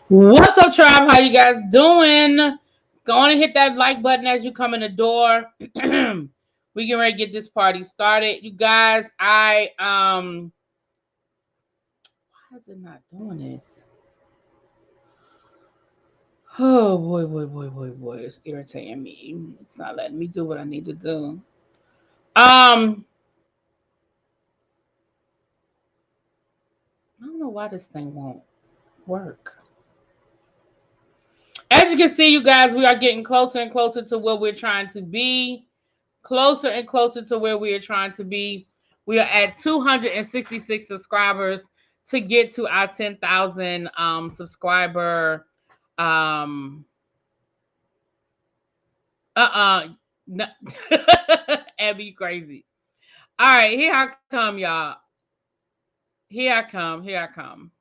What's up, tribe? How you guys doing? Go on and hit that like button as you come in the door. We get ready to get this party started. You guys, why is it not doing this? Oh boy, it's irritating me. It's not letting me do what I need to do. I don't know why this thing won't work. As you can see, you guys, we are getting closer and closer to where we're trying to be. Closer and closer to where we are trying to be. We are at 266 subscribers to get to our 10,000 subscriber. Um, no. Abby, crazy. All right, here I come, y'all. Here I come. Here I come.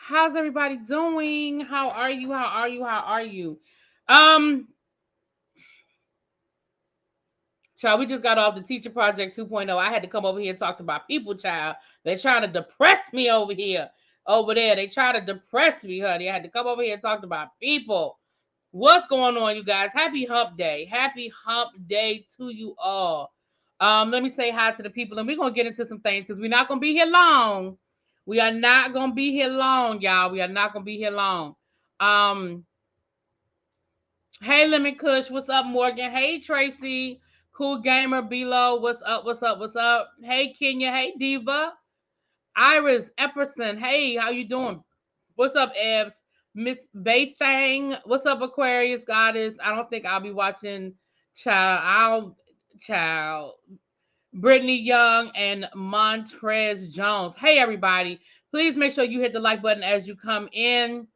How's everybody doing? How are you? How are you? How are you? Um, Child, we just got off the Teacher Project 2.0. I had to come over here and talk to my people, child. They're trying to depress me over here. Over there. They try to depress me, honey. I had to come over here and talk to my people. What's going on, you guys? Happy hump day. Happy hump day to you all. Let me say hi to the people, and we're going to get into some things because we're not going to be here long. We are not going to be here long, y'all. We are not going to be here long. Hey, Lemon Kush. What's up, Morgan? Hey, Tracy. Cool Gamer Below. What's up? What's up? What's up? Hey, Kenya. Hey, Diva. Iris Epperson. Hey, how you doing? What's up, Ebs? Miss Baythang. What's up, Aquarius Goddess? I don't think I'll be watching Child. Brittany Young and Montrez Jones. Hey, everybody. Please make sure you hit the like button as you come in.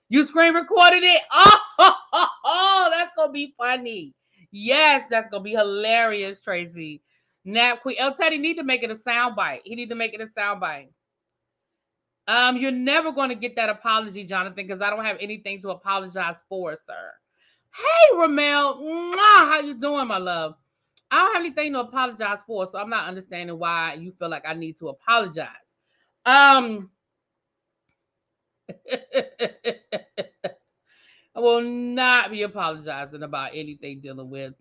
You screen recorded it? Oh, that's going to be funny. Yes, that's going to be hilarious, Tracy. Nap Queen. El Teddy need to make it a soundbite. He need to make it a soundbite. You're never going to get that apology, Jonathan, because I don't have anything to apologize for, sir. Hey, Ramel. How you doing, my love? I don't have anything to apologize for, so I'm not understanding why you feel like I need to apologize. I will not be apologizing about anything dealing with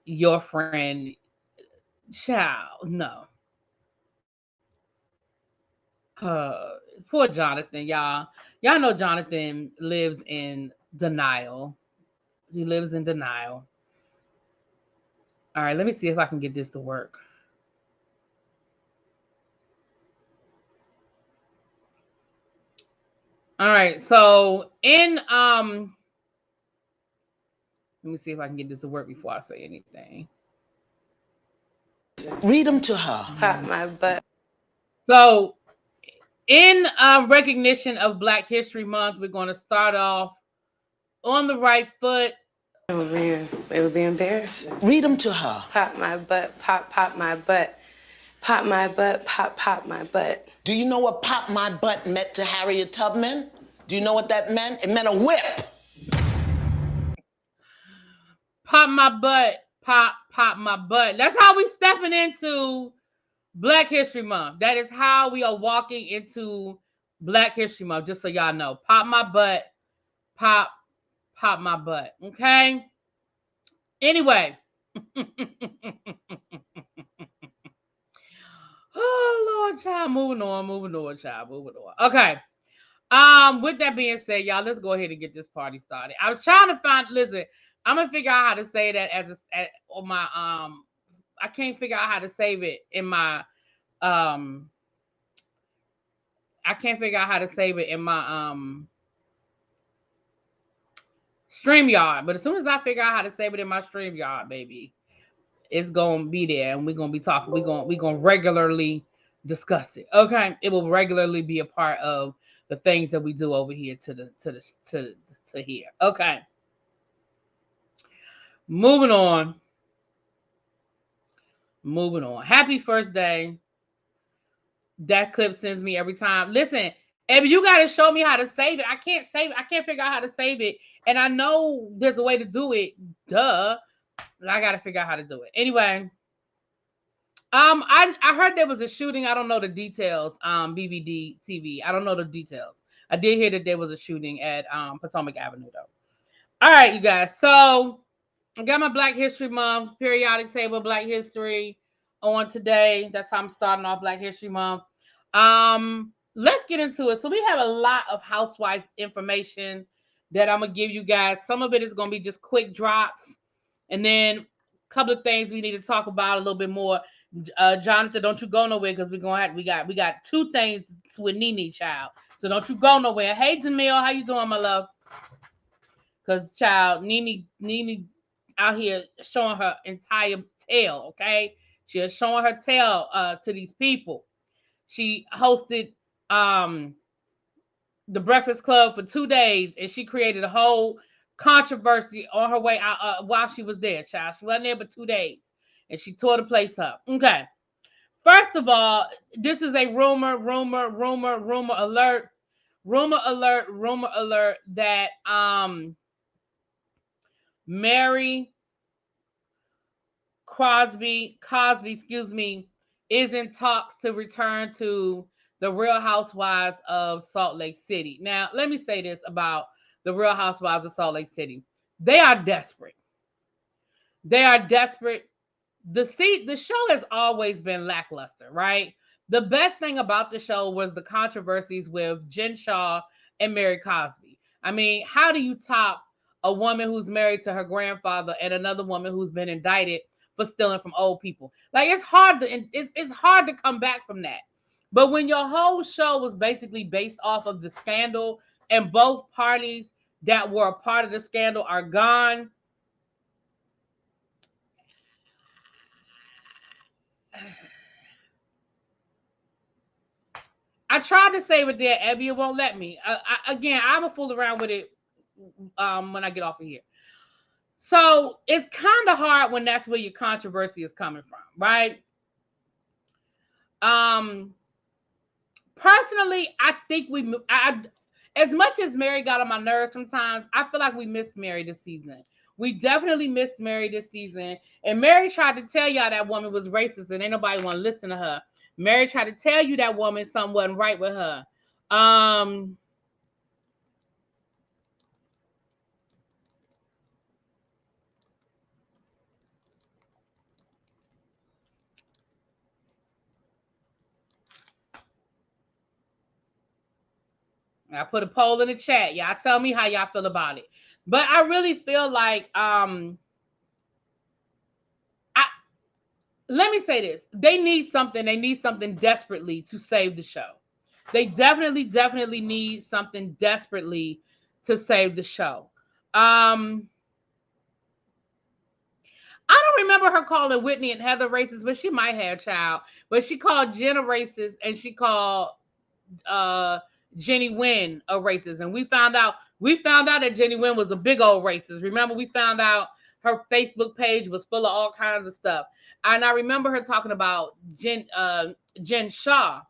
your friend, child. No. Poor Jonathan, y'all. Y'all know Jonathan lives in denial. He lives in denial. All right, let me see if I can get this to work. All right, so let me see if I can get this to work before I say anything. Read them to her. Pop my butt. So, in recognition of Black History Month, we're going to start off on the right foot. It would be embarrassing. Read them to her. Pop my butt, pop my butt. Pop my butt, pop my butt. Do you know what pop my butt meant to Harriet Tubman? Do you know what that meant? It meant a whip. Pop my butt, pop my butt. That's how we stepping into Black History Month. That is how we are walking into Black History Month, just so y'all know. Pop my butt, pop my butt. Okay? Anyway. Oh, Lord, child. Moving on, child. Moving on. Okay. With that being said, y'all, let's go ahead and get this party started. I was trying to find, listen, I'm gonna figure out how to say that on my I can't figure out how to save it in my I can't figure out how to save it in my StreamYard. But as soon as I figure out how to save it in my StreamYard, baby, it's gonna be there and we're gonna be talking. We're gonna regularly discuss it. Okay. It will regularly be a part of the things that we do over here to here. Okay. Moving on. Happy first day. That clip sends me every time. Listen, Abby, you got to show me how to save it. I can't save it. I can't figure out how to save it. And I know there's a way to do it. Duh. But I got to figure out how to do it. Anyway, I heard there was a shooting. I don't know the details. BBD TV. I don't know the details. I did hear that there was a shooting at Potomac Avenue though. All right, you guys. So I got my Black History Month periodic table, Black History on today. That's how I'm starting off Black History Month. Let's get into it. So we have a lot of housewife information that I'm gonna give you guys. Some of it is gonna be just quick drops, and then a couple of things we need to talk about a little bit more. Jonathan, don't you go nowhere because we're gonna have we got two things with NeNe, child. So don't you go nowhere. Hey Jamil, how you doing, my love? Because child, NeNe out here showing her entire tail, okay? She is showing her tail to these people. She hosted the Breakfast Club for 2 days, and she created a whole controversy on her way out while she was there, child. She wasn't there but 2 days, and she tore the place up. Okay. First of all, this is a rumor alert. Rumor alert that Mary Cosby, excuse me, is in talks to return to the Real Housewives of Salt Lake City. Now, let me say this about the Real Housewives of Salt Lake City. They are desperate. They are desperate. The show has always been lackluster, right? The best thing about the show was the controversies with Jen Shaw and Mary Cosby. I mean, how do you top a woman who's married to her grandfather and another woman who's been indicted for stealing from old people? Like it's hard to come back from that. But when your whole show was basically based off of the scandal and both parties that were a part of the scandal are gone, I tried to save it there, Abby. It won't let me. Again, I'm a fool around with it when I get off of here. So it's kind of hard when that's where your controversy is coming from, right? Um, Personally, I think as much as Mary got on my nerves sometimes, I feel like we missed Mary this season. We definitely missed Mary this season. And Mary tried to tell y'all that woman was racist and ain't nobody want to listen to her. Mary tried to tell you that woman something wasn't right with her. I put a poll in the chat. Y'all tell me how y'all feel about it. But I really feel like let me say this. They need something. They need something desperately to save the show. They definitely need something desperately to save the show. I don't remember her calling Whitney and Heather racist, but she might have, child. But she called Jenna racist and she called Jenny Wynn a racist. And we found out that Jenny Wynn was a big old racist. Remember, we found out her Facebook page was full of all kinds of stuff. And I remember her talking about Jen Shaw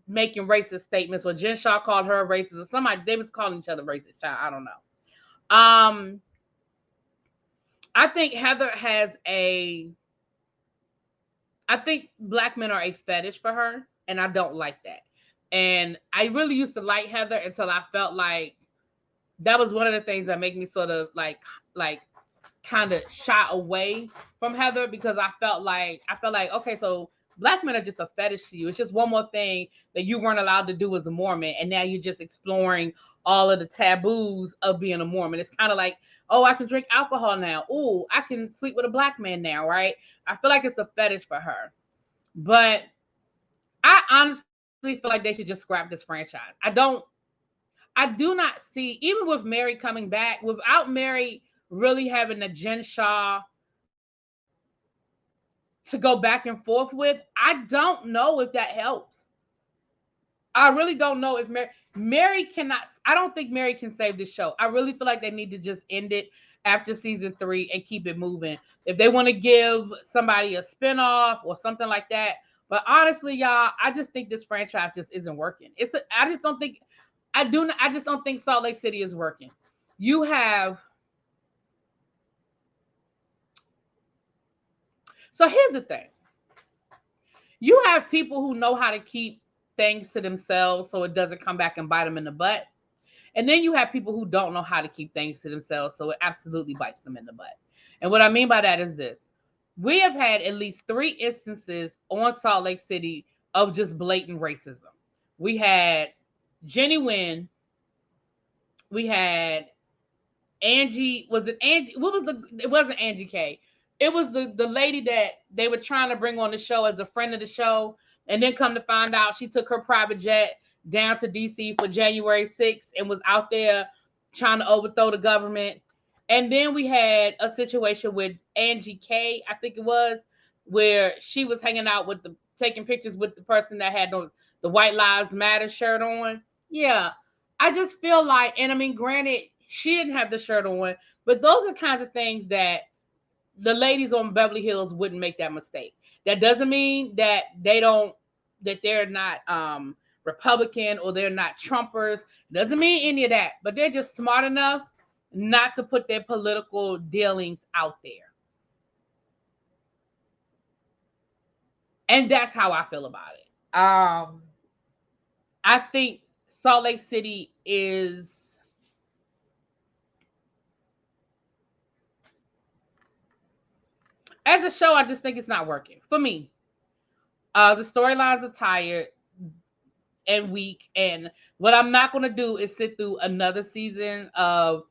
making racist statements, or Jen Shaw called her a racist, or somebody, they was calling each other racist, child. I don't know. I think I think black men are a fetish for her, and I don't like that. And I really used to like Heather until I felt like that was one of the things that made me sort of like kind of shy away from Heather, because I felt like okay, so black men are just a fetish to you. It's just one more thing that you weren't allowed to do as a Mormon, and now you're just exploring all of the taboos of being a Mormon. It's kind of like, oh, I can drink alcohol now. Oh, I can sleep with a black man now, right? I feel like it's a fetish for her. But I honestly feel like they should just scrap this franchise. I do not see, even with Mary coming back, without Mary really having a Jen Shaw to go back and forth with, I don't know if that helps. I really don't know if Mary cannot. I don't think Mary can save this show. I really feel like they need to just end it after season 3 and keep it moving. If they want to give somebody a spinoff or something like that. But honestly, y'all, I just think this franchise just isn't working. I just don't think Salt Lake City is working. You have. So here's the thing. You have people who know how to keep things to themselves so it doesn't come back and bite them in the butt. And then you have people who don't know how to keep things to themselves so it absolutely bites them in the butt. And what I mean by that is this. We have had at least 3 instances on Salt Lake City of just blatant racism. We had Jenny Wynn. We had Angie. Was it Angie? What was the? It wasn't Angie K. It was the lady that they were trying to bring on the show as a friend of the show, and then come to find out she took her private jet down to DC for January 6th and was out there trying to overthrow the government. And then we had a situation with Angie K, I think it was, where she was hanging out with the taking pictures with the person that had the White Lives Matter shirt on. Yeah, I just feel like, and I mean, granted, she didn't have the shirt on, but those are kinds of things that the ladies on Beverly Hills wouldn't make that mistake. That doesn't mean that they're not Republican or they're not Trumpers. Doesn't mean any of that, but they're just smart enough not to put their political dealings out there. And that's how I feel about it. I think Salt Lake City is, as a show, I just think it's not working for me. The storylines are tired and weak, and what I'm not going to do is sit through another season of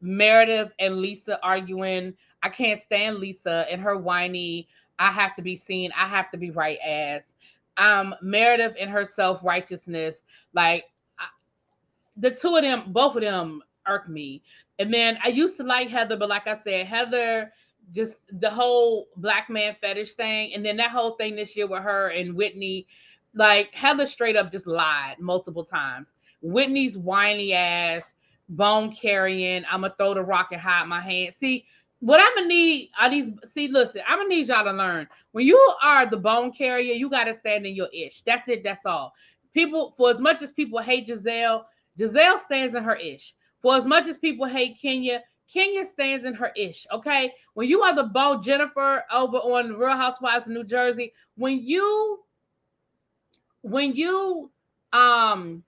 Meredith and Lisa arguing. I can't stand Lisa and her whiny, I have to be seen, I have to be right ass. Meredith and her self-righteousness, like the two of them, both of them irk me. And then I used to like Heather, but like I said, Heather, just the whole black man fetish thing, and then that whole thing this year with her and Whitney, like Heather straight up just lied multiple times. Whitney's whiny ass, bone carrying, I'm gonna throw the rock and hide my hand. See, what I'm gonna need are these. See, listen, I'm gonna need y'all to learn. When you are the bone carrier, you gotta stand in your ish. That's it. That's all. People, for as much as people hate Gizelle, Gizelle stands in her ish. For as much as people hate Kenya, Kenya stands in her ish. Okay, when you are the bone Jennifer over on Real Housewives of New Jersey, when you um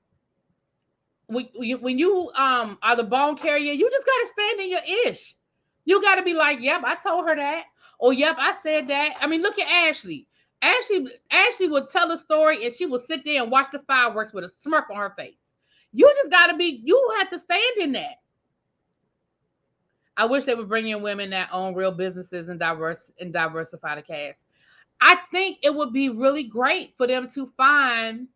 when you are the bone carrier, you just gotta stand in your ish. You gotta be like, yep, I told her that. Or yep, I said that. I mean, look at Ashley. Ashley would tell a story and she would sit there and watch the fireworks with a smirk on her face. You just gotta be, you have to stand in that. I wish they would bring in women that own real businesses and diversify the cast. I think it would be really great for them to find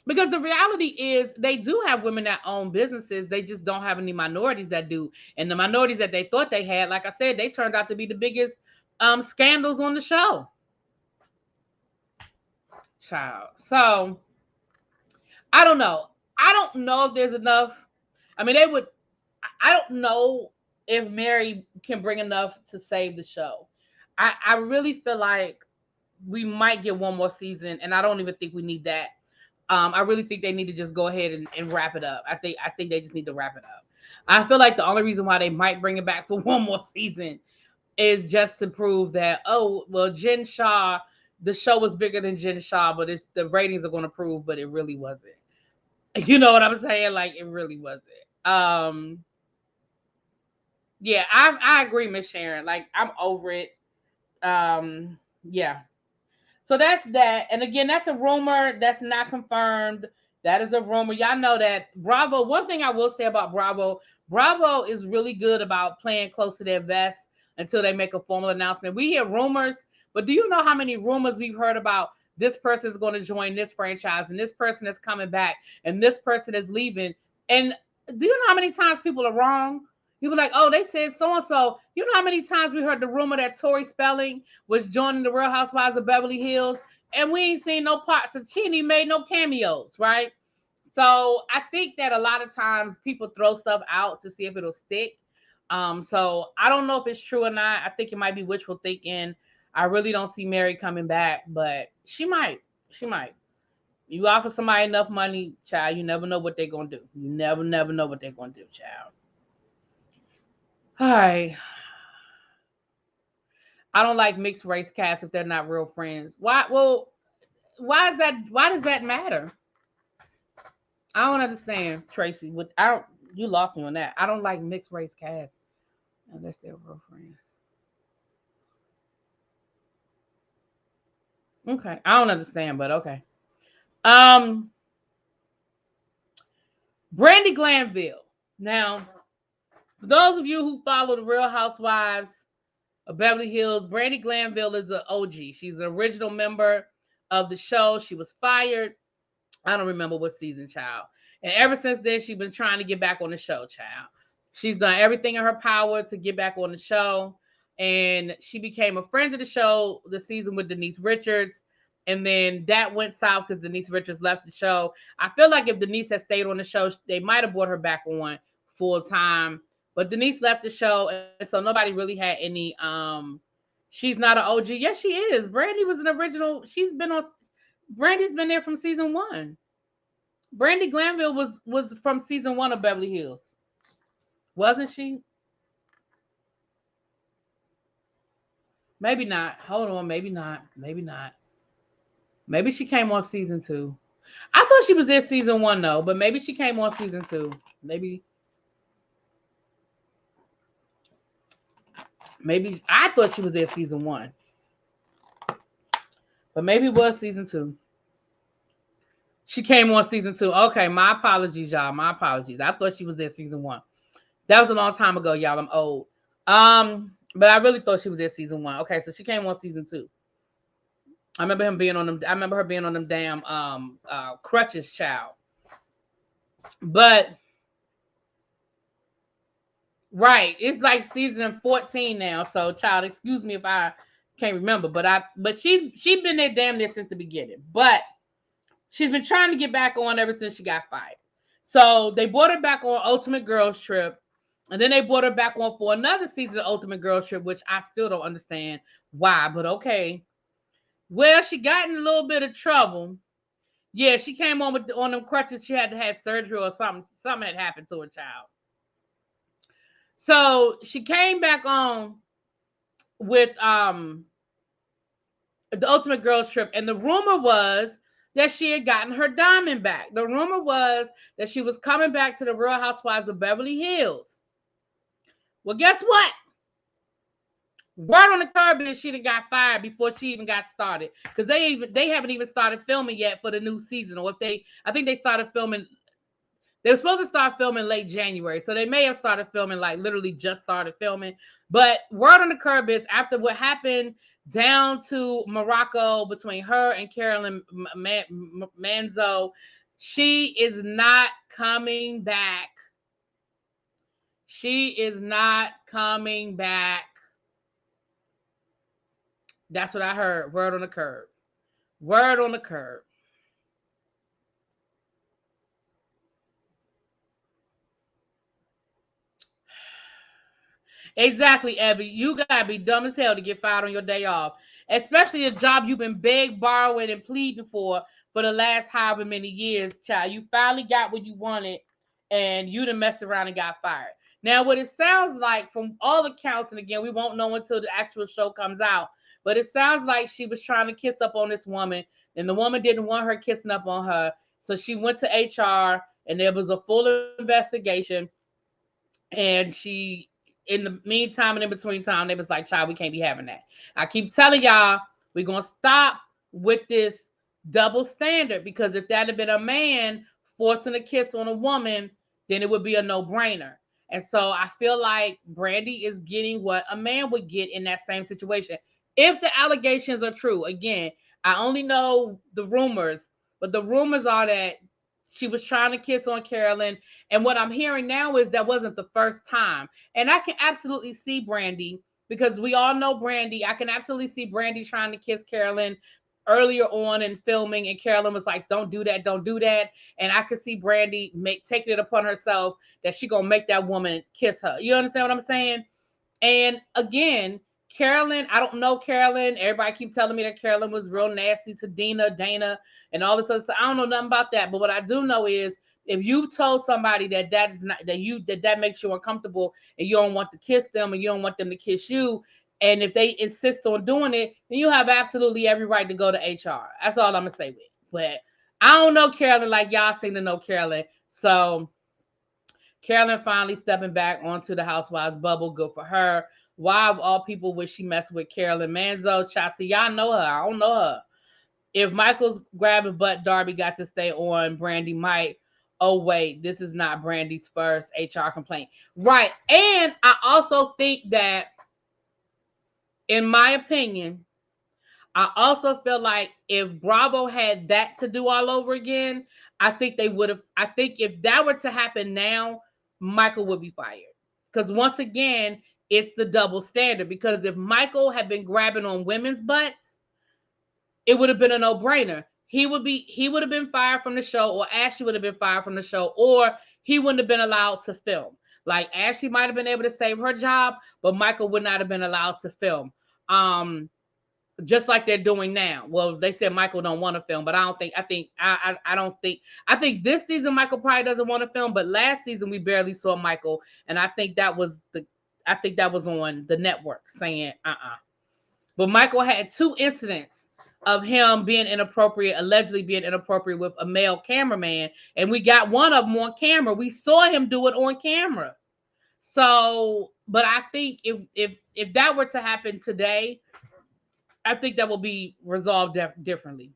because the reality is they do have women that own businesses. They just don't have any minorities that do. And the minorities that they thought they had, like I said, they turned out to be the biggest scandals on the show. Child. So I don't know. I don't know if there's enough. I mean, I don't know if Mary can bring enough to save the show. I really feel like we might get one more season, and I don't even think we need that. I really think they need to just go ahead and wrap it up. I think they just need to wrap it up. I feel like the only reason why they might bring it back for one more season is just to prove that, oh, well, Jen Shah, the show was bigger than Jen Shah, but the ratings are going to prove, but it really wasn't. You know what I'm saying? Like, it really wasn't. Yeah, I agree, Miss Sharon. Like, I'm over it. Yeah. So that's that. And again, that's a rumor. That's not confirmed. That is a rumor. Y'all know that Bravo. One thing I will say about Bravo is really good about playing close to their vest until they make a formal announcement. We hear rumors, but do you know how many rumors we've heard about this person is going to join this franchise and this person is coming back and this person is leaving? And do you know how many times people are wrong? People like, oh, they said so-and-so. You know how many times we heard the rumor that Tori Spelling was joining the Real Housewives of Beverly Hills, and we ain't seen no parts of she ain't made no cameos, right? So I think that a lot of times people throw stuff out to see if it'll stick. So I don't know if it's true or not. I think it might be wishful thinking. I really don't see Mary coming back, but she might. She might. You offer somebody enough money, child, you never know what they're going to do. You never know what they're going to do, child. Hi. I don't like mixed race cats if they're not real friends. Why? Well, why is that? Why does that matter? I don't understand, Tracy. With I don't, you lost me on that. I don't like mixed race cats unless they're real friends. Okay, I don't understand, but okay. Um, Brandy Glanville. Now, for those of you who follow the Real Housewives of Beverly Hills, Brandy Glanville is an OG. She's an original member of the show. She was fired. I don't remember what season, child. And ever since then, she's been trying to get back on the show, child. She's done everything in her power to get back on the show. And she became a friend of the show the season with Denise Richards. And then that went south because Denise Richards left the show. I feel like if Denise had stayed on the show, they might have brought her back on full time. But Denise left the show, and so nobody really had any. She's not an OG. Yes, she is. Brandy was an original. She's been on. Brandy's been there from season one. Brandy Glanville was from season one of Beverly Hills, wasn't she? Maybe not. Hold on. Maybe not. Maybe not. Maybe she came on season two. I thought she was there season one though, but maybe she came on season two. Maybe I thought she was there season one, but maybe it was season two. She came on season two. Okay, my apologies, y'all. My apologies. I thought she was there season one. That was a long time ago, y'all. I'm old. But I really thought she was there season one. Okay, so she came on season two. I remember him being on them. I remember her being on them damn crutches, child. But right, it's like season 14 now. So, child, excuse me if I can't remember. But she's been there damn near since the beginning. But she's been trying to get back on ever since she got fired. So they brought her back on Ultimate Girls Trip. And then they brought her back on for another season of Ultimate Girls Trip, which I still don't understand why, but okay. Well, she got in a little bit of trouble. Yeah, she came on on them crutches. She had to have surgery or something. Something had happened to her child. So she came back on with the Ultimate Girls Trip, and the rumor was that she had gotten her diamond back. The rumor was that she was coming back to the Real Housewives of Beverly Hills. Well, guess what? Word on the curb is she done got fired before she even got started, because they haven't even started filming yet for the new season. Or if I think they started filming. They were supposed to start filming late January, so they may have started filming, like literally just started filming. But word on the curb is after what happened down to Morocco between her and Carolyn Manzo, she is not coming back. She is not coming back. That's what I heard. Word on the curb. Word on the curb. Exactly, Abby. You gotta be dumb as hell to get fired on your day off, especially a job you've been begging, borrowing, and pleading for the last however many years, child. You finally got what you wanted, and you done messed around and got fired. Now, what it sounds like from all accounts, and again, we won't know until the actual show comes out, but it sounds like she was trying to kiss up on this woman, and the woman didn't want her kissing up on her, so she went to HR, and there was a full investigation, and she in the meantime and in between time, they was like, child, we can't be having that. I keep telling y'all, we're going to stop with this double standard, because if that had been a man forcing a kiss on a woman, then it would be a no-brainer. And so I feel like Brandy is getting what a man would get in that same situation. If the allegations are true, again, I only know the rumors, but the rumors are that she was trying to kiss on Carolyn. And what I'm hearing now is that wasn't the first time. And I can absolutely see Brandy, because we all know Brandy. I can absolutely see Brandy trying to kiss Carolyn earlier on in filming, and Carolyn was like, don't do that, don't do that. And I could see Brandy taking it upon herself that she gonna make that woman kiss her. You understand what I'm saying? And again, Carolyn, I don't know Carolyn. Everybody keeps telling me that Carolyn was real nasty to Dana, and all this other stuff. I don't know nothing about that. But what I do know is if you told somebody that is not that makes you uncomfortable and you don't want to kiss them and you don't want them to kiss you, and if they insist on doing it, then you have absolutely every right to go to HR. That's all I'm gonna say with it. But I don't know Carolyn like y'all seem to know Carolyn. So Carolyn finally stepping back onto the Housewives bubble. Good for her. Why of all people would she mess with Carolyn Manzo? Chassis, y'all know her. I don't know her. If Michael's grabbing butt, Darby got to stay on. Brandy might. Oh wait, this is not Brandy's first HR complaint, right? And I also think that, in my opinion, I also feel like if Bravo had that to do all over again, I think they would have. I think if that were to happen now, Michael would be fired. Because once again, it's the double standard. Because if Michael had been grabbing on women's butts, it would have been a no-brainer. He would have been fired from the show, or Ashley would have been fired from the show, or he wouldn't have been allowed to film. Like Ashley might have been able to save her job, but Michael would not have been allowed to film. Just like they're doing now. Well, they said Michael don't want to film, but I think this season Michael probably doesn't want to film, but last season we barely saw Michael, and I think that was on the network saying But Michael had 2 incidents of him being inappropriate, allegedly being inappropriate with a male cameraman, and we got one of them on camera. We saw him do it on camera. So, but I think if that were to happen today, I think that will be resolved differently.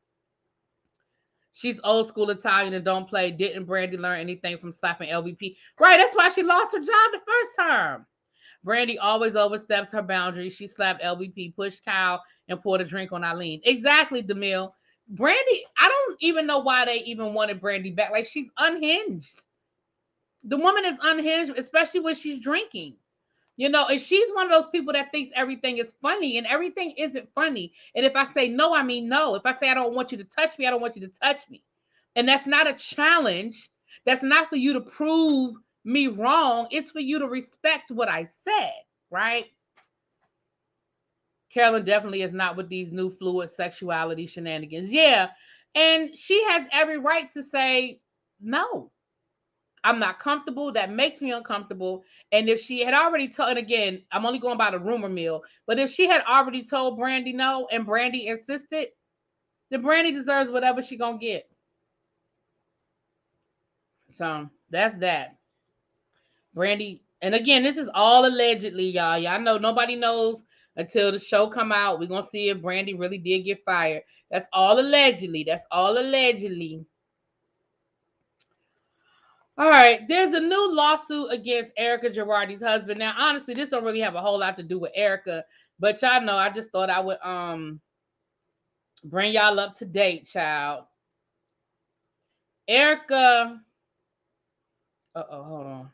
She's old school Italian and don't play. Didn't Brandy learn anything from slapping LVP? Right, that's why she lost her job the first time. Brandy always oversteps her boundaries. She slapped LVP, pushed Kyle, and poured a drink on Eileen. Exactly, DeMille. Brandy, I don't even know why they even wanted Brandy back. Like, she's unhinged. The woman is unhinged, especially when she's drinking. You know, and she's one of those people that thinks everything is funny, and everything isn't funny. And if I say no, I mean no. If I say I don't want you to touch me, I don't want you to touch me. And that's not a challenge. That's not for you to prove me wrong. It's for you to respect what I said, right? Carolyn definitely is not with these new fluid sexuality shenanigans. Yeah. And she has every right to say, no, I'm not comfortable. That makes me uncomfortable. And if she had already told, and again, I'm only going by the rumor mill, but if she had already told Brandy no and Brandy insisted, then Brandy deserves whatever she gonna get. So that's that. Brandy, and again, this is all allegedly, y'all. Y'all know nobody knows until the show come out. We're gonna see if Brandy really did get fired. That's all allegedly. That's all allegedly. All right, there's a new lawsuit against Erica Girardi's husband. Now, honestly, this don't really have a whole lot to do with Erica, but y'all know I just thought I would bring y'all up to date, child. Erica, hold on.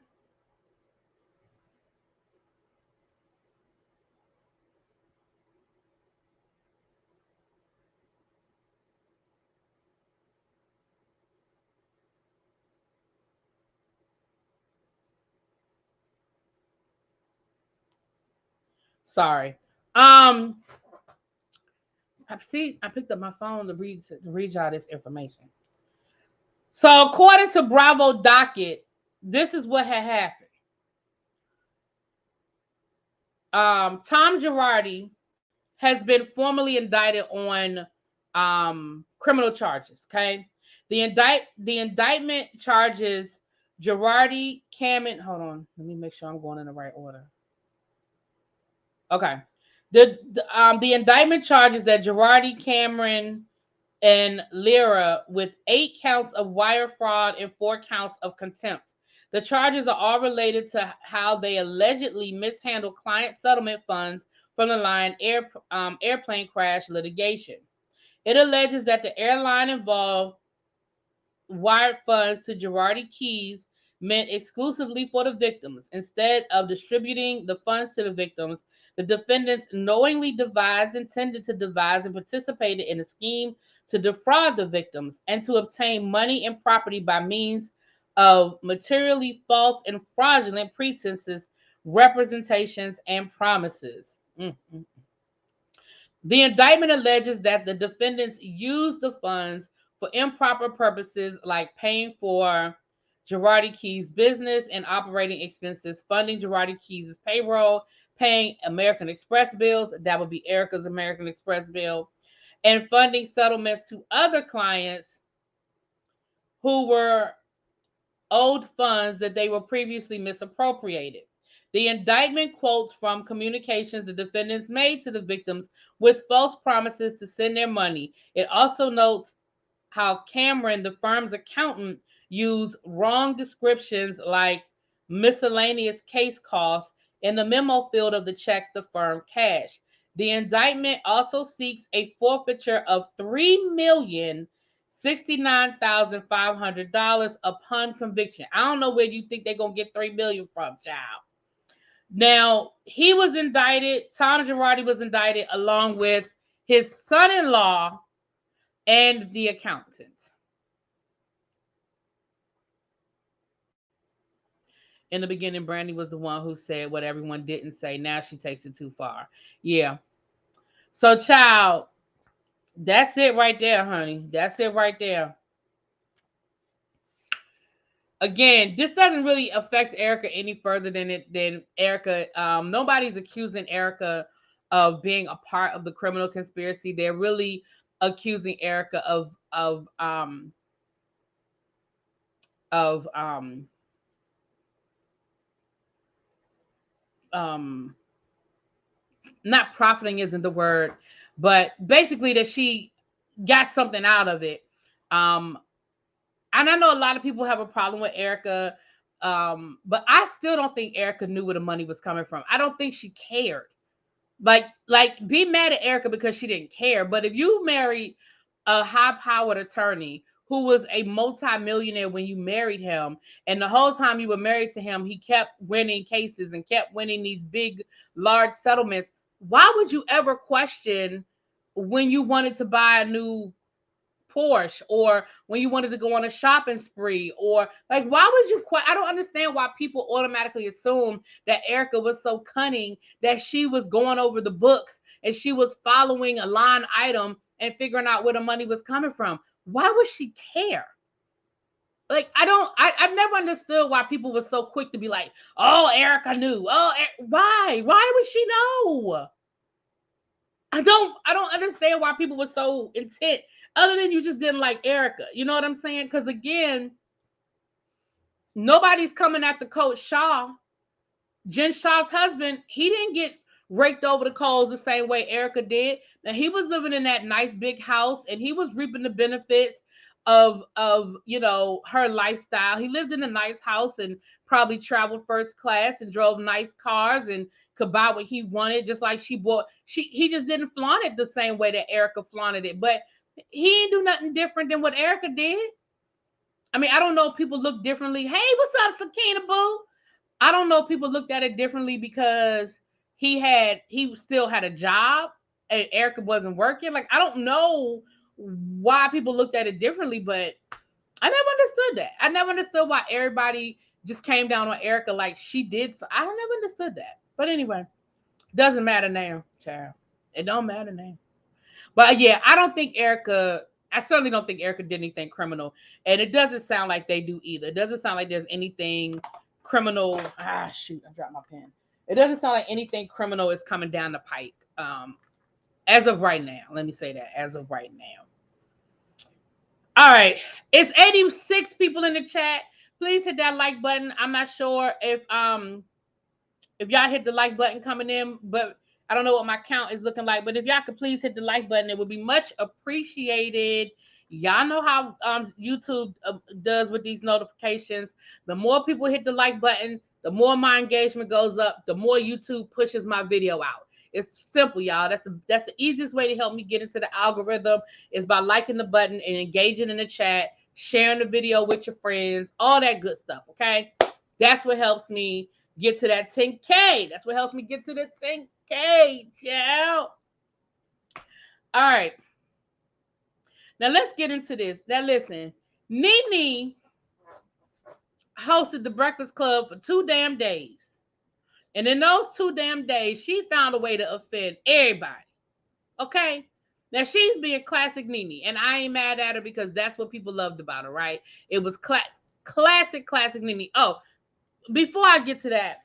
Sorry. I picked up my phone to read y'all this information. So according to Bravo docket, this is what had happened. Tom Girardi has been formally indicted on criminal charges. Okay, the indictment charges Girardi, Cameron. Hold on, let me make sure I'm going in the right order. Okay, the indictment charges that Girardi, Cameron, and Lyra with 8 counts of wire fraud and 4 counts of contempt. The charges are all related to how they allegedly mishandled client settlement funds from the Lion airplane crash litigation. It alleges that the airline involved wired funds to Girardi Keys meant exclusively for the victims. Instead of distributing the funds to the victims, the defendants knowingly intended to devise, and participated in a scheme to defraud the victims and to obtain money and property by means of materially false and fraudulent pretenses, representations, and promises. Mm-hmm. The indictment alleges that the defendants used the funds for improper purposes like paying for Girardi Keys' business and operating expenses, funding Girardi Keys' payroll, paying American Express bills, that would be Erica's American Express bill, and funding settlements to other clients who were owed funds that they were previously misappropriated. The indictment quotes from communications the defendants made to the victims with false promises to send their money. It also notes how Cameron, the firm's accountant, used wrong descriptions like miscellaneous case costs in the memo field of the checks the firm cashed. The indictment also seeks a forfeiture of $3,069,500 upon conviction. I don't know where you think they're gonna get $3 million from, child. Now, he was indicted, Tom Girardi was indicted along with his son-in-law and the accountant. In the beginning, Brandy was the one who said what everyone didn't say. Now she takes it too far. Yeah. So, child, that's it right there, honey. That's it right there. Again, this doesn't really affect Erica any further than Erica. Nobody's accusing Erica of being a part of the criminal conspiracy. They're really accusing Erica of um not profiting isn't the word, but basically that she got something out of it. Um, and I know a lot of people have a problem with Erica, but I still don't think Erica knew where the money was coming from. I don't think she cared. Like be mad at Erica because she didn't care. But if you married a high-powered attorney who was a multi-millionaire when you married him, and the whole time you were married to him, he kept winning cases and kept winning these big, large settlements, why would you ever question when you wanted to buy a new Porsche or when you wanted to go on a shopping spree? Or like, why would you I don't understand why people automatically assume that Erica was so cunning that she was going over the books and she was following a line item and figuring out where the money was coming from. Why would she care? Like, I've never understood why people were so quick to be like, oh, Erica knew. Oh, why would she know? I don't understand why people were so intent, other than you just didn't like Erica. You know what I'm saying? Because again, nobody's coming after Coach Shaw. Jen Shaw's husband, he didn't get raked over the coals the same way Erica did. Now he was living in that nice big house and he was reaping the benefits of her lifestyle. He lived in a nice house and probably traveled first class and drove nice cars and could buy what he wanted, just like he just didn't flaunt it the same way that Erica flaunted it. But he didn't do nothing different than what Erica did. I mean, I don't know if people look differently. Hey, what's up, Sakina Boo? I don't know if people looked at it differently because he still had a job and Erica wasn't working. Like, I don't know why people looked at it differently, but I never understood that. I never understood why everybody just came down on Erica like she did. So I never understood that. But anyway, doesn't matter now, child. It don't matter now. But yeah, I certainly don't think Erica did anything criminal. And it doesn't sound like they do either. It doesn't sound like there's anything criminal. Shoot, I dropped my pen. It doesn't sound like anything criminal is coming down the pike. As of right now. Let me say that. As of right now. All right. It's 86 people in the chat. Please hit that like button. I'm not sure if y'all hit the like button coming in, but I don't know what my count is looking like. But if y'all could please hit the like button, it would be much appreciated. Y'all know how YouTube does with these notifications. The more people hit the like button, the more my engagement goes up, the more YouTube pushes my video out. It's simple, y'all. That's the easiest way to help me get into the algorithm is by liking the button and engaging in the chat, sharing the video with your friends, all that good stuff, okay? That's what helps me get to that 10K. That's what helps me get to the 10K, child. All right. Now let's get into this. Now listen, NeNe hosted the Breakfast Club for 2 damn days. And in those 2 damn days, she found a way to offend everybody. Okay? Now she's being classic NeNe, and I ain't mad at her because that's what people loved about her, right? It was Classic NeNe. Oh, before I get to that,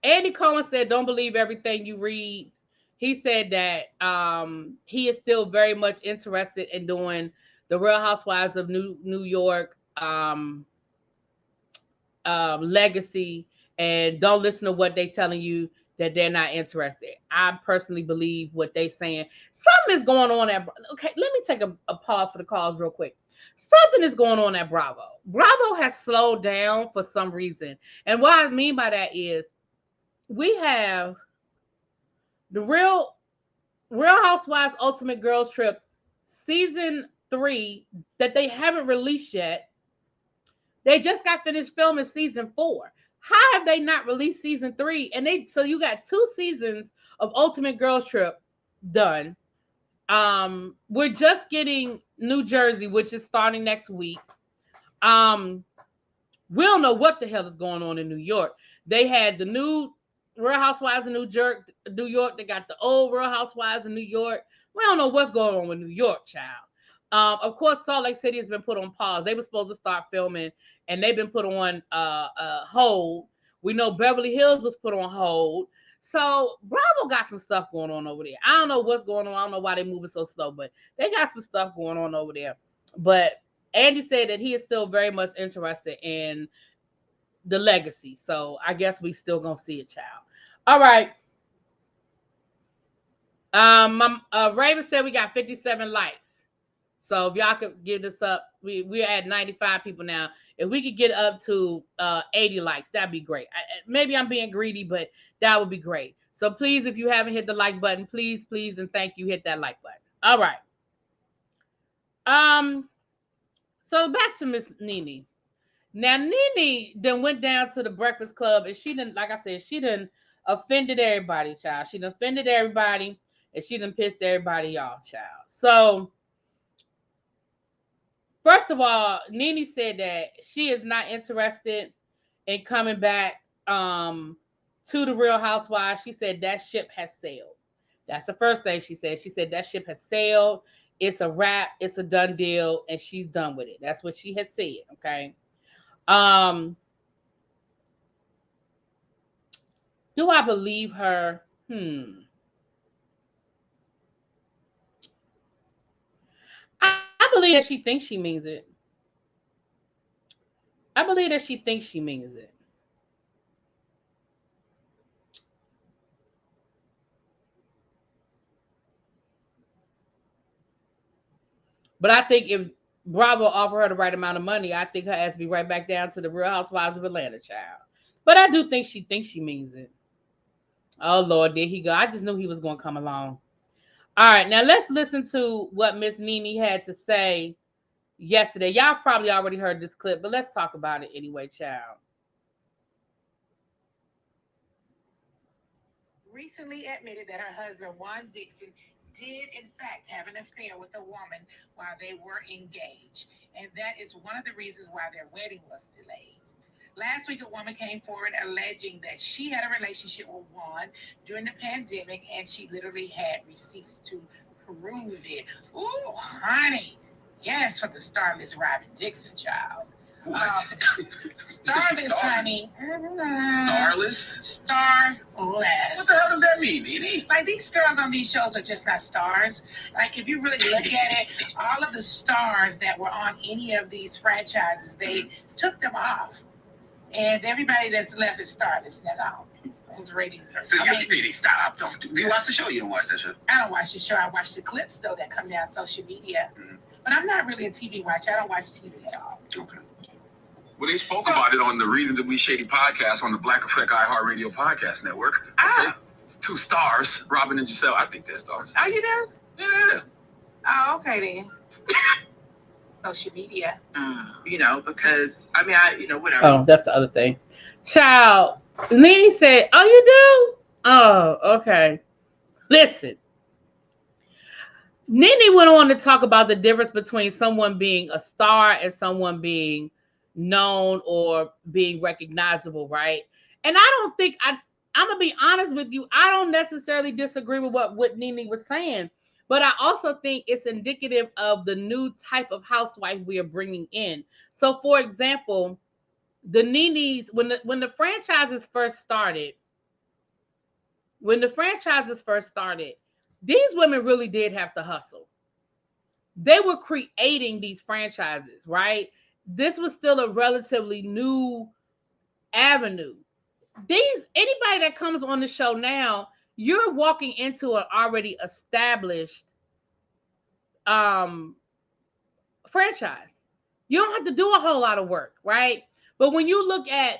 Andy Cohen said, "Don't believe everything you read." He said that he is still very much interested in doing the Real Housewives of New York legacy, and don't listen to what they telling you that they're not interested. I personally believe what they saying. Something is going on at. Okay, let me take a pause for the calls real quick. Something is going on at Bravo. Bravo has slowed down for some reason, and what I mean by that is we have the Real Housewives Ultimate Girls Trip season 3 that they haven't released yet. They just got finished filming season 4. How have they not released season 3? And so you got 2 seasons of Ultimate Girls Trip done. We're just getting New Jersey, which is starting next week. We don't know what the hell is going on in New York. They had the new Real Housewives of New York. They got the old Real Housewives of New York. We don't know what's going on with New York, child. Of course, Salt Lake City has been put on pause. They were supposed to start filming, and they've been put on hold. We know Beverly Hills was put on hold. So Bravo got some stuff going on over there. I don't know what's going on. I don't know why they're moving so slow, but they got some stuff going on over there. But Andy said that he is still very much interested in the legacy. So I guess we still gonna see it, child. All right. Raven said we got 57 likes. So if y'all could give this up, we're at 95 people now. If we could get up to 80 likes, that'd be great. Maybe I'm being greedy, but that would be great. So please, if you haven't hit the like button, please, and thank you, hit that like button. All right. So back to Miss NeNe. Now NeNe then went down to the Breakfast Club, and she didn't, like I said, she done offended everybody, child. She done offended everybody, and she done pissed everybody off, child. So first of all, NeNe said that she is not interested in coming back to the Real Housewives. She said that ship has sailed. That's the first thing she said. She said that ship has sailed. It's a wrap. It's a done deal, and she's done with it. That's what she has said. Okay. Do I believe her? I believe that she thinks she means it. I believe that she thinks she means it. But I think if Bravo offer her the right amount of money, I think her ass be right back down to the Real Housewives of Atlanta, child. But I do think she thinks she means it. Oh Lord, there he go. I just knew he was going to come along. All right, now let's listen to what Miss NeNe had to say yesterday. Y'all probably already heard this clip, but let's talk about it anyway, child. Recently admitted that her husband, Juan Dixon, did in fact have an affair with a woman while they were engaged. And that is one of the reasons why their wedding was delayed. Last week, a woman came forward alleging that she had a relationship with Juan during the pandemic, and she literally had receipts to prove it. Ooh, honey. Yes, for the starless Robyn Dixon, child. What? Starless, honey. Starless? Starless. What the hell does that mean, NeNe? Like, these girls on these shows are just not stars. Like, if you really look at it, all of the stars that were on any of these franchises, they took them off. And everybody that's left is starless. That's all. Those ratings are... NeNe, stop. Do you watch the show? You don't watch that show? I don't watch the show. I watch the clips, though, that come down social media. Mm-hmm. But I'm not really a TV watcher. I don't watch TV at all. Okay. Well, they spoke about it on the Reason That We Shady podcast on the Black Effect iHeartRadio podcast network. Okay. 2 stars, Robyn and Gizelle. I think they're stars. Are you there? Yeah. Oh, okay then. Social media. You know, because, I mean, whatever. Oh, that's the other thing. Child, NeNe said, oh, you do? Oh, okay. Listen. NeNe went on to talk about the difference between someone being a star and someone being known or being recognizable, right? And I don't think I'm gonna be honest with you, I don't necessarily disagree with what NeNe was saying, But I also think it's indicative of the new type of housewife we are bringing in. So, for example, the NeNe's when the franchises first started, these women really did have to hustle. They were creating these franchises, right? This was still a relatively new avenue. Anybody that comes on the show now, you're walking into an already established franchise. You don't have to do a whole lot of work, right? But when you look at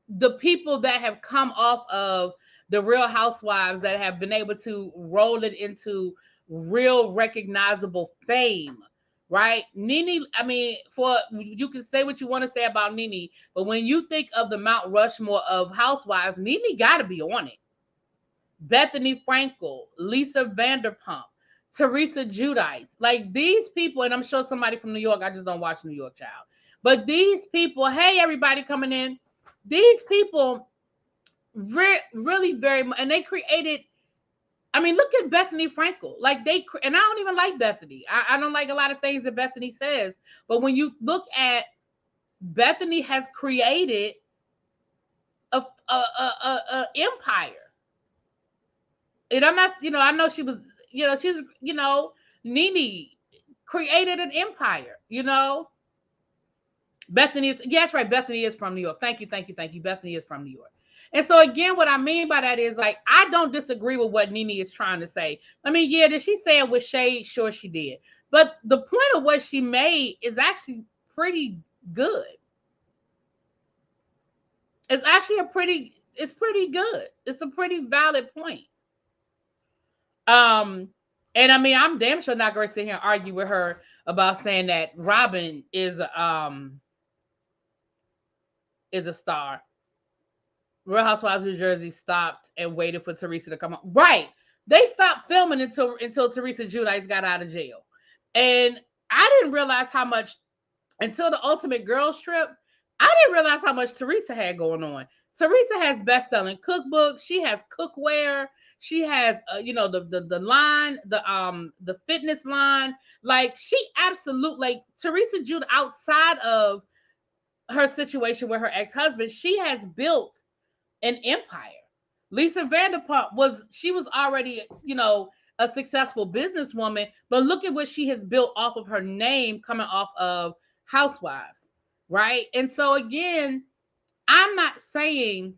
the people that have come off of the Real Housewives that have been able to roll it into real recognizable fame, right? NeNe, I mean, for you can say what you want to say about NeNe, but when you think of the Mount Rushmore of housewives, NeNe got to be on it. Bethany Frankel, Lisa Vanderpump, Teresa Giudice, like these people, and I'm sure somebody from New York. I just don't watch New York, child. But these people, hey, everybody coming in, these people really very much, and they created. I mean, look at Bethany Frankel. Like and I don't even like Bethany. I don't like a lot of things that Bethany says. But when you look at Bethany has created a empire. And I'm not, I know she was, she's, NeNe created an empire, Bethany is, yeah, that's right. Bethany is from New York. Thank you. Bethany is from New York. And so again, what I mean by that is like, I don't disagree with what NeNe is trying to say. I mean, yeah, did she say it with shade? Sure she did. But the point of what she made is actually pretty good. It's actually it's pretty good. It's a pretty valid point. And I mean, I'm damn sure not going to sit here and argue with her about saying that Robyn is a star. Real Housewives of New Jersey stopped and waited for Teresa to come home. Right. They stopped filming until Teresa Giudice got out of jail. And I didn't realize how much, until the Ultimate Girls Trip, I didn't realize how much Teresa had going on. Teresa has best-selling cookbooks. She has cookware. She has, the line, the fitness line. Like, she absolutely, like, Teresa Giudice, outside of her situation with her ex-husband, she has built an empire. Lisa Vanderpump was already, a successful businesswoman, but look at what she has built off of her name coming off of Housewives, right? And so again, I'm not saying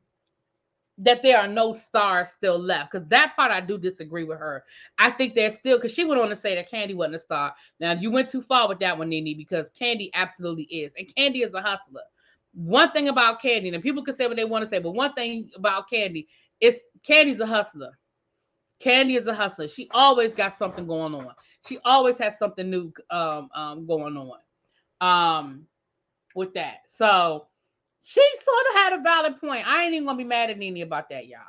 that there are no stars still left, because that part I do disagree with her. I think there's still, because she went on to say that Kandi wasn't a star. Now you went too far with that one, NeNe, because Kandi absolutely is, and Kandi is a hustler. One thing about Kandi, and people can say what they want to say, but one thing about Kandi is Kandi's a hustler. Kandi is a hustler. She always got something going on. She always has something new going on with that. So she sort of had a valid point. I ain't even gonna be mad at NeNe about that, y'all.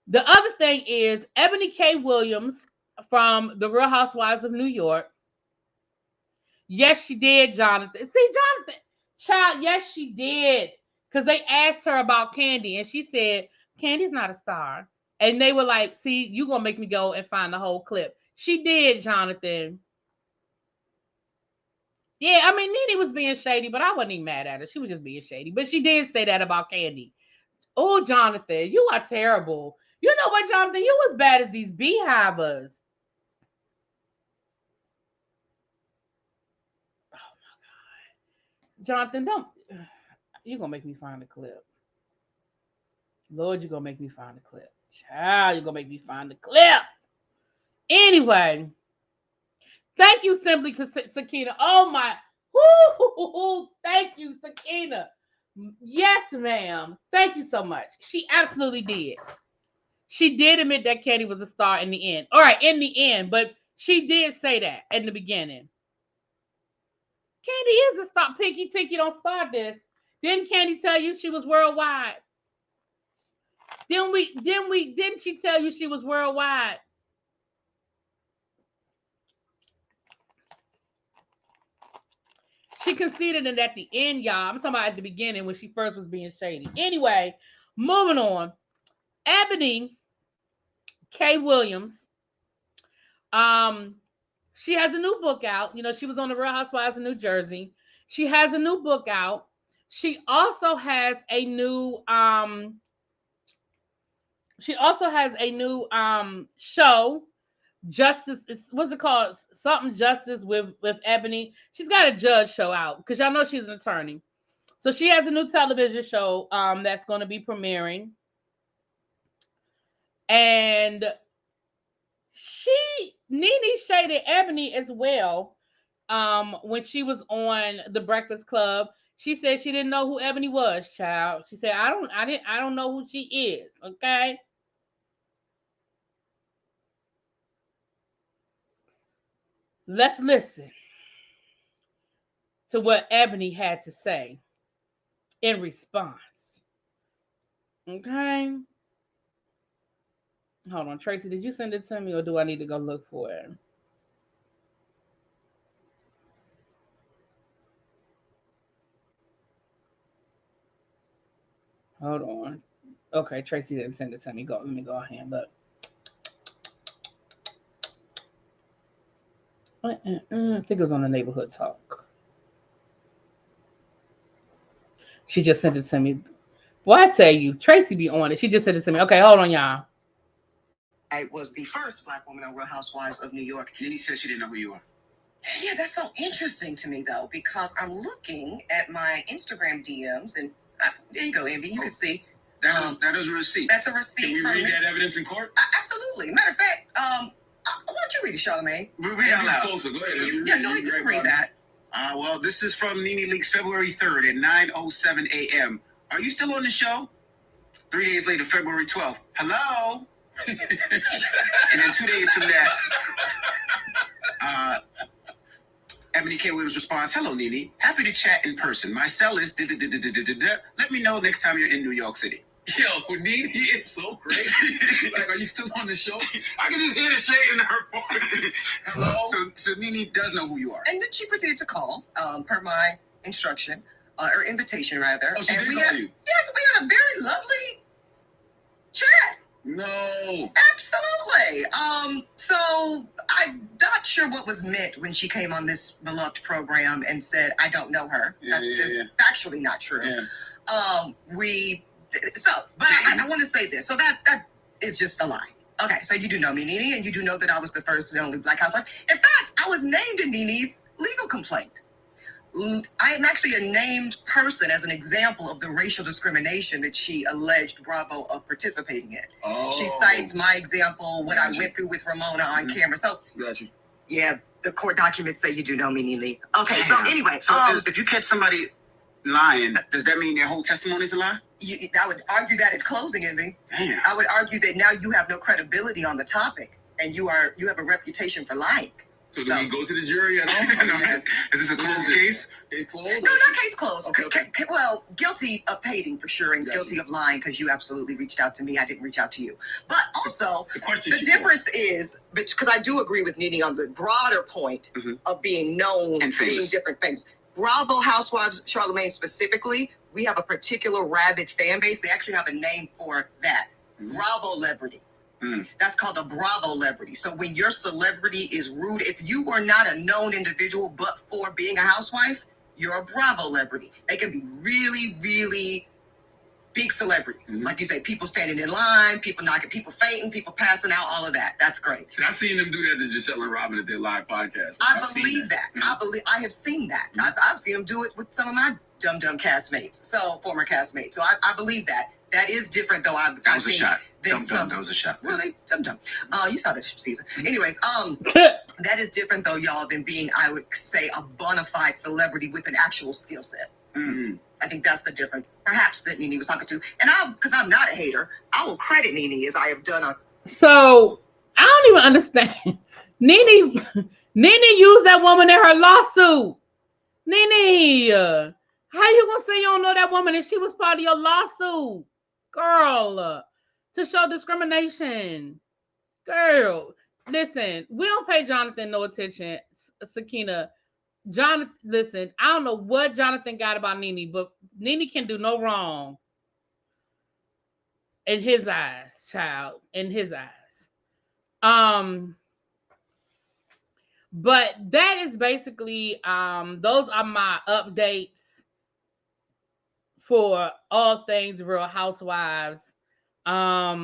The other thing is Ebony K. Williams from the Real Housewives of New York. Yes, she did, Jonathan. See, Jonathan, child, yes, she did. Because they asked her about Kandi, and she said, Kandi's not a star. And they were like, see, you gonna make me go and find the whole clip. She did, Jonathan. Yeah, I mean, NeNe was being shady, but I wasn't even mad at her. She was just being shady. But she did say that about Kandi. Oh, Jonathan, you are terrible. You know what, Jonathan? You as bad as these beehivers. Oh, my God. Jonathan, you're going to make me find the clip. Lord, you're going to make me find the clip. Child, you're going to make me find the clip. Anyway, thank you, Simply Sakina. Oh, my. Woo, thank you, Sakina. Yes, ma'am. Thank you so much. She absolutely did. She did admit that Kandi was a star in the end. All right, in the end, but she did say that in the beginning. Kandi is a star. Pinky Tinky, don't start this. Didn't Kandi tell you she was worldwide? Didn't she tell you she was worldwide? She conceded it at the end, y'all. I'm talking about at the beginning when she first was being shady. Anyway, moving on. Ebony K. Williams She has a new book out. You know, she was on the Real Housewives of New Jersey. She has a new book out. She also has a new show, Justice. What's it called? Something Justice with Ebony. She's got a judge show out because y'all know she's an attorney. So she has a new television show that's going to be premiering. And NeNe shaded Ebony as well. When she was on the Breakfast Club, she said she didn't know who Ebony was, child. She said, I don't know who she is. Okay. Let's listen to what Ebony had to say in response. Okay. Hold on, Tracy, did you send it to me or do I need to go look for it? Hold on. Okay, Tracy didn't send it to me. Let me go ahead and look. I think it was on the Neighborhood Talk. She just sent it to me. Well, I tell you, Tracy be on it. She just sent it to me. Okay, hold on, y'all. I was the first Black woman on Real Housewives of New York. NeNe said she didn't know who you are. Yeah, that's so interesting to me, though, because I'm looking at my Instagram DMs, and there you go, Envy. You can see. That is a receipt. That's a receipt. Can we from read Miss- that evidence in court? Absolutely. Matter of fact, why don't you read it, Charlamagne? Read out loud. Closer. Go ahead. Yeah, go ahead. You can read that. Well, this is from NeNe Leaks February 3rd at 9:07 a.m. Are you still on the show? 3 days later, February 12th. Hello? And then 2 days from that, Ebony K. Williams responds, hello, NeNe. Happy to chat in person. My cell is da-da-da-da-da-da-da. Let me know next time you're in New York City. Yo, NeNe is so crazy. Like, are you still on the show? I can just hear the shade in her voice. Hello? So NeNe does know who you are. And then she proceeded to call, per my instruction, or invitation, rather. Oh, she and did we call had, you? Yes, we had a very lovely chat. No. Absolutely. So I'm not sure what was meant when she came on this beloved program and said, I don't know her. That's factually not true. Yeah. But I want to say this. So that is just a lie. Okay, so you do know me, NeNe, and you do know that I was the first and only Black housewife. In fact, I was named in NeNe's legal complaint. I am actually a named person as an example of the racial discrimination that she alleged Bravo of participating in. Oh. She cites my example, what I went through with Ramona on camera. So, Got you. yeah, the court documents say you do know me, NeNe. Okay, so anyway. So if you catch somebody lying, does that mean their whole testimony is a lie? I would argue that at closing, Envy. Damn. I would argue that now you have no credibility on the topic, and you have a reputation for lying. So do we go to the jury at all? No. Is this a closed case? It's closed? No, not case closed. Okay. Well, guilty of hating for sure, and guilty of lying because you absolutely reached out to me. I didn't reach out to you. But also, the difference is, because I do agree with NeNe on the broader point of being known and being different things. Bravo Housewives, Charlamagne specifically, we have a particular rabid fan base. They actually have a name for that. Bravo celebrity. That's called a Bravo celebrity. So when your celebrity is rude, if you were not a known individual but for being a housewife, you're a Bravo celebrity. They can be really, really big celebrities. Like you say, people standing in line, people knocking, people fainting, people passing out, all of that. That's great. And I've seen them do that to Gizelle and Robyn at their live podcast. I believe that. I have seen that. I've seen them do it with some of my dumb castmates, former castmates. So I believe that. That is different, though. That was a shot. That was a shot. Really? Dumb. You saw the season. Anyways, that is different, though, y'all, than being, I would say, a bona fide celebrity with an actual skill set. I think that's the difference, perhaps, that NeNe was talking to. And because I'm not a hater, I will credit NeNe as I have done So, I don't even understand. NeNe used that woman in her lawsuit. NeNe, how you gonna say you don't know that woman and she was part of your lawsuit? Girl, to show discrimination. Girl, listen, we don't pay Jonathan no attention, Sakina. Jonathan, listen, I don't know what Jonathan got about NeNe, but NeNe can do no wrong in his eyes, child, in his eyes. But that is basically those are my updates for all things Real Housewives. I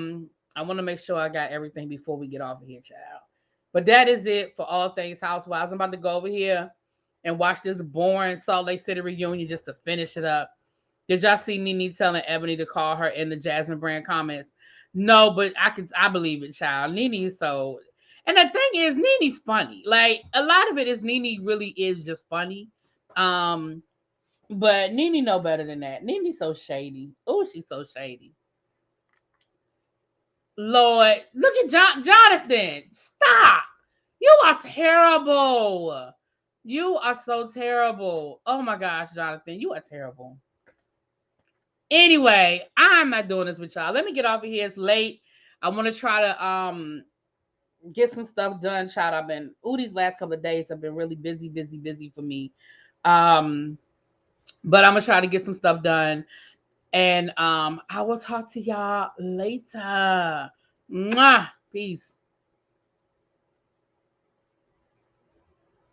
want to make sure I got everything before we get off of here, child. But that is it for all things Housewives. I'm about to go over here and watch this boring Salt Lake City reunion just to finish it up. Did y'all see NeNe telling Ebony to call her in the Jasmine Brand comments? No, but I believe it, child. NeNe is so, and the thing is, NeNe's funny. Like a lot of it is NeNe really is just funny. But NeNe know better than that. NeNe's so shady. Oh, she's so shady. Lord, look at Jonathan. Stop. You are terrible. You are so terrible. Oh my gosh, Jonathan, you are terrible. Anyway, I'm not doing this with y'all. Let me get off of here. It's late. I want to try to get some stuff done, child. These last couple of days have been really busy for me. But I'm gonna try to get some stuff done. And I will talk to y'all later. Mwah. Peace.